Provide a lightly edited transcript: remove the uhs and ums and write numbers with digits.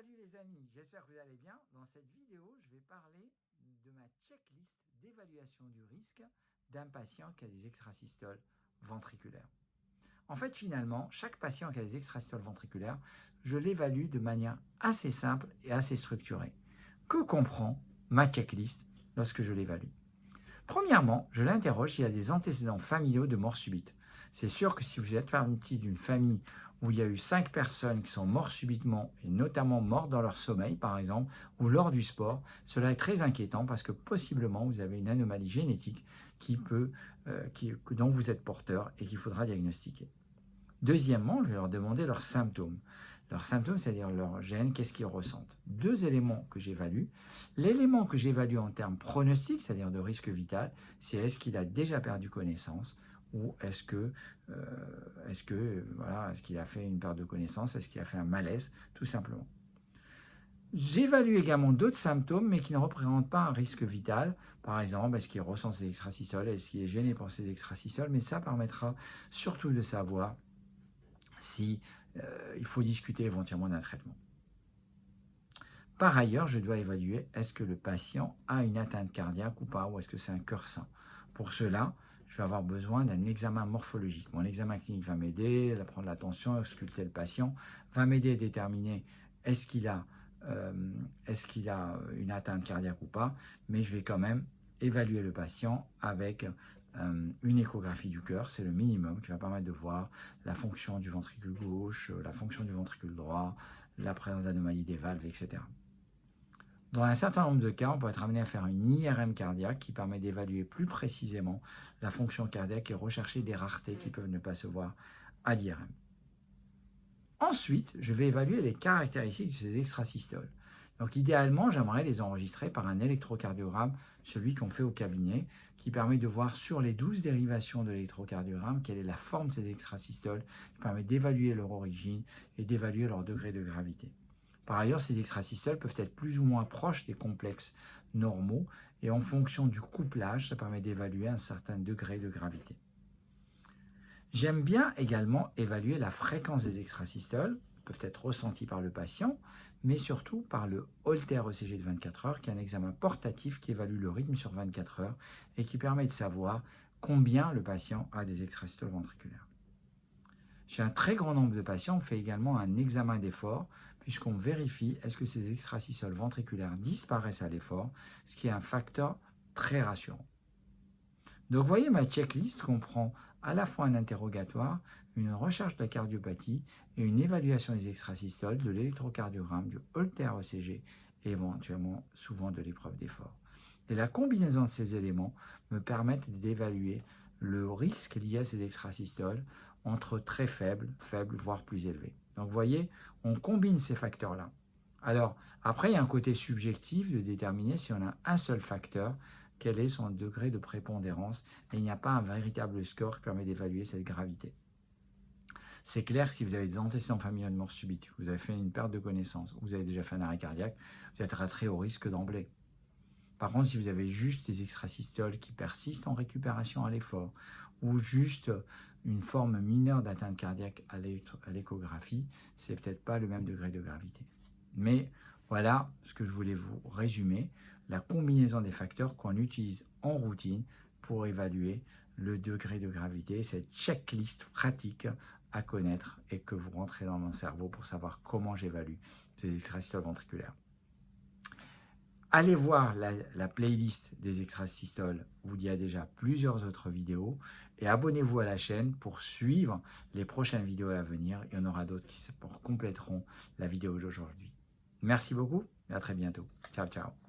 Salut les amis, j'espère que vous allez bien. Dans cette vidéo, je vais parler de ma checklist d'évaluation du risque d'un patient qui a des extrasystoles ventriculaires. En fait, finalement, chaque patient qui a des extrasystoles ventriculaires, je l'évalue de manière assez simple et assez structurée. Que comprend ma checklist lorsque je l'évalue? Premièrement, je l'interroge s'il y a des antécédents familiaux de mort subite. C'est sûr que si vous êtes partie d'une famille où il y a eu 5 personnes qui sont mortes subitement, et notamment mortes dans leur sommeil par exemple, ou lors du sport, cela est très inquiétant parce que possiblement vous avez une anomalie génétique dont vous êtes porteur et qu'il faudra diagnostiquer. Deuxièmement, je vais leur demander leurs symptômes. Leurs symptômes, c'est-à-dire leurs gènes, qu'est-ce qu'ils ressentent. 2 éléments que j'évalue. L'élément que j'évalue en termes pronostiques, c'est-à-dire de risque vital, c'est est-ce qu'il a déjà perdu connaissance ou est-ce qu'il a fait une perte de connaissance, est-ce qu'il a fait un malaise, tout simplement. J'évalue également d'autres symptômes, mais qui ne représentent pas un risque vital. Par exemple, est-ce qu'il ressent ses extrasystoles, est-ce qu'il est gêné pour ses extrasystoles, mais ça permettra surtout de savoir si il faut discuter éventuellement d'un traitement. Par ailleurs, je dois évaluer est-ce que le patient a une atteinte cardiaque ou pas, ou est-ce que c'est un cœur sain. Pour cela, je vais avoir besoin d'un examen morphologique. Mon examen clinique va m'aider à prendre la tension, à ausculter le patient, va m'aider à déterminer est-ce qu'il a une atteinte cardiaque ou pas, mais je vais quand même évaluer le patient avec une échographie du cœur, c'est le minimum qui va permettre de voir la fonction du ventricule gauche, la fonction du ventricule droit, la présence d'anomalies des valves, etc. Dans un certain nombre de cas, on peut être amené à faire une IRM cardiaque qui permet d'évaluer plus précisément la fonction cardiaque et rechercher des raretés qui peuvent ne pas se voir à l'IRM. Ensuite, je vais évaluer les caractéristiques de ces extrasystoles. Donc idéalement, j'aimerais les enregistrer par un électrocardiogramme, celui qu'on fait au cabinet, qui permet de voir sur les 12 dérivations de l'électrocardiogramme quelle est la forme de ces extrasystoles, qui permet d'évaluer leur origine et d'évaluer leur degré de gravité. Par ailleurs, ces extrasystoles peuvent être plus ou moins proches des complexes normaux et en fonction du couplage, ça permet d'évaluer un certain degré de gravité. J'aime bien également évaluer la fréquence des extrasystoles, qui peuvent être ressenties par le patient, mais surtout par le Holter ECG de 24 heures, qui est un examen portatif qui évalue le rythme sur 24 heures et qui permet de savoir combien le patient a des extrasystoles ventriculaires. Chez un très grand nombre de patients, on fait également un examen d'effort, puisqu'on vérifie est-ce que ces extrasystoles ventriculaires disparaissent à l'effort, ce qui est un facteur très rassurant. Donc vous voyez, ma checklist comprend à la fois un interrogatoire, une recherche de la cardiopathie et une évaluation des extrasystoles, de l'électrocardiogramme, du Holter ECG et éventuellement souvent de l'épreuve d'effort. Et la combinaison de ces éléments me permettent d'évaluer le risque lié à ces extrasystoles entre très faible, voire plus élevé. Donc vous voyez, on combine ces facteurs-là. Alors, après, il y a un côté subjectif de déterminer si on a un seul facteur, quel est son degré de prépondérance, et il n'y a pas un véritable score qui permet d'évaluer cette gravité. C'est clair que si vous avez des antécédents familiaux de mort subite, vous avez fait une perte de connaissance, vous avez déjà fait un arrêt cardiaque, vous êtes à très haut risque d'emblée. Par contre, si vous avez juste des extrasystoles qui persistent en récupération à l'effort, ou juste une forme mineure d'atteinte cardiaque à l'échographie, c'est peut-être pas le même degré de gravité. Mais voilà ce que je voulais vous résumer, la combinaison des facteurs qu'on utilise en routine pour évaluer le degré de gravité, cette checklist pratique à connaître et que vous rentrez dans mon cerveau pour savoir comment j'évalue ces extrasystoles ventriculaires. Allez voir la playlist des extrasystoles où il y a déjà plusieurs autres vidéos et abonnez-vous à la chaîne pour suivre les prochaines vidéos à venir. Il y en aura d'autres qui compléteront la vidéo d'aujourd'hui. Merci beaucoup et à très bientôt. Ciao, ciao.